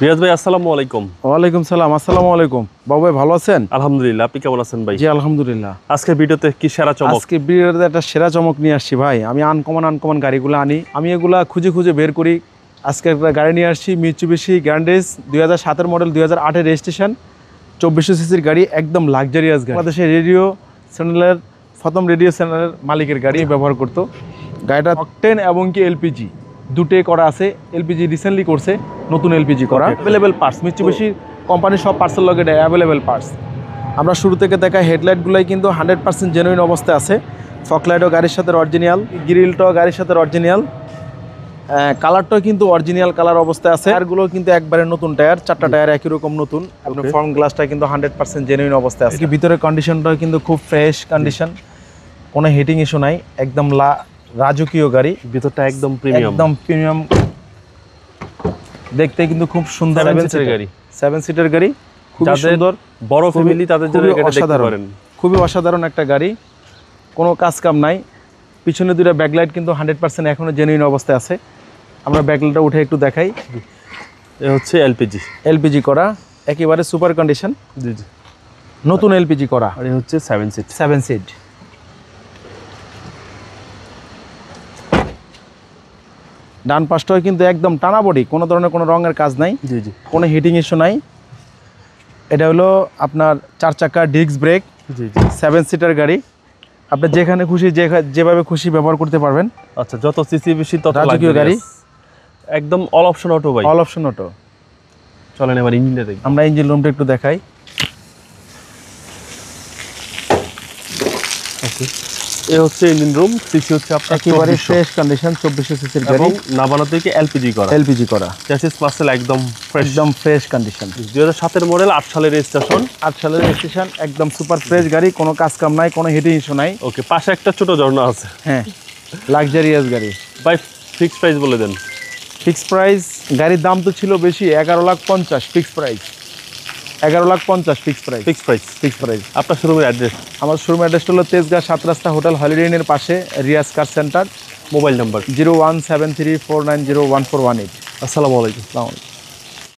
রিয়াজ ভাই আসসালামু আলাইকুম। ওয়ালাইকুম সালাম। আসসালামু আলাইকুম। বাবু ভাই ভালো আছেন? আলহামদুলিল্লাহ, আপনি কেমন আছেন ভাই? জি আলহামদুলিল্লাহ। আজকের ভিডিওতে কি সেরা চমক? আজকে ভিডিওতে একটা সেরা চমক নিয়ে আসছি ভাই। আমি আনকমন গাড়িগুলো আনি, আমি এগুলা খুঁজে বের করি। আজকে একটা গাড়ি নিয়ে আসছি, মিৎসুবিশি গ্র্যান্ডেজ 2007 মডেল, 2008 রেজিস্ট্রেশন, 2400 সিসির গাড়ি, একদম লাক্সারিয়াস গাড়ি। বাংলাদেশের রেডিও চ্যানেলের প্রথম রেডিও চ্যানেলের মালিকের গাড়ি ব্যবহার করতো। গাড়িটা অকটেন এবং কি এলপিজি দুটোই করা আছে। এলপিজি রিসেন্টলি করছে, নতুন এলপিজি করা। অ্যাভেলেবেল পার্টস, মিৎসুবিশি কোম্পানির সব পার্টসের লগে অ্যাভেলেবেল পার্টস। আমরা শুরু থেকে দেখা হেডলাইটগুলোই কিন্তু 100% জেনুইন অবস্থায় আছে। ফকলাইটও গাড়ির সাথে অরিজিনাল, গ্রিলটাও গাড়ির সাথে অরিজিনাল, কালারটাও কিন্তু অরিজিনাল কালার অবস্থায় আছে। টায়ারগুলো কিন্তু একবারে নতুন টায়ার, 4টা টায়ার একই রকম নতুন। আপনার ফ্রন্ট গ্লাসটা কিন্তু 100% জেনুইন অবস্থায় আছে। ভিতরের কন্ডিশনটাও কিন্তু খুব ফ্রেশ কন্ডিশন, কোনো হিটিং ইস্যু নাই। একদম রাজকীয় গাড়ি, ভিতরটা একদম প্রিমিয়াম, দেখতে কিন্তু খুব সুন্দর। 7 সিটের গাড়ি, 7 সিটের গাড়ি, খুব সুন্দর। বড় ফ্যামিলি তাদের জন্য এটা দেখতে পারেন। খুবই অসাধারণ একটা গাড়ি, কোনো কাজ কাম নাই। পিছনে দুইটা ব্যাকলাইট কিন্তু 100% এখনো জেনুইন অবস্থায় আছে। আমরা ব্যাকলাইটটা উঠে একটু দেখাই। এ হচ্ছে এলপিজি করা, একেবারে সুপার কন্ডিশন। জি জি, নতুন এলপিজি করা। আর এই হচ্ছে 7 সিট। ডান পাশটাও কিন্তু একদম টানা বডি, কোনো ধরনের কোনো রঙের কাজ নাই। জি জি, কোনো হিটিং ইস্যু নাই। এটা হলো আপনার 4 চাকা ডিস্ক ব্রেক। জি জি, 7 সিটার গাড়ি, আপনি যেখানে খুশি যেভাবে খুশি ব্যবহার করতে পারবেন। আচ্ছা, যত সিসি বেশি তত রাজকীয় গাড়ি, একদম অল অপশন অটো ভাই। All option auto. চলেন এবার ইঞ্জিনটা দেখি। আমরা ইঞ্জিন রুমটা একটু দেখাই। এই হচ্ছে ইঞ্জিন রুম। সিসি হচ্ছে আপনার একেবারে ফ্রেশ কন্ডিশন, 2400 সিসির গাড়ি, এবং নাবানো থেকে এলপিজি করা। চ্যাসিস মাসেল একদম ফ্রেশ কন্ডিশন। 2007 মডেল, 8 সালের রেজিস্ট্রেশন। 8 সালের রেজিস্ট্রেশন, একদম সুপার ফ্রেশ গাড়ি, কোনো কাজ কাম নাই, কোনো হিটিং ইস্যু নাই। ওকে, পাশে একটা ছোট ঝর্ণা আছে। হ্যাঁ, লাক্সারিয়াস গাড়ি ভাই। ফিক্স প্রাইস বলে দেন। ফিক্স প্রাইস, গাড়ির দাম তো ছিল বেশি, 11,50,000 ফিক্স প্রাইস। 11,50,000 fix price. আপনার শোরুমের অ্যাড্রেস? আমার শোরুম অ্যাড্রেসটা হলো তেজগাঁ 7 রাস্তা হোটেল হলিডে ইনের পাশে, Riaz car centre. Mobile number 017349014118। আসসালামু আলাইকুম। আসসালামু আলাইকুম।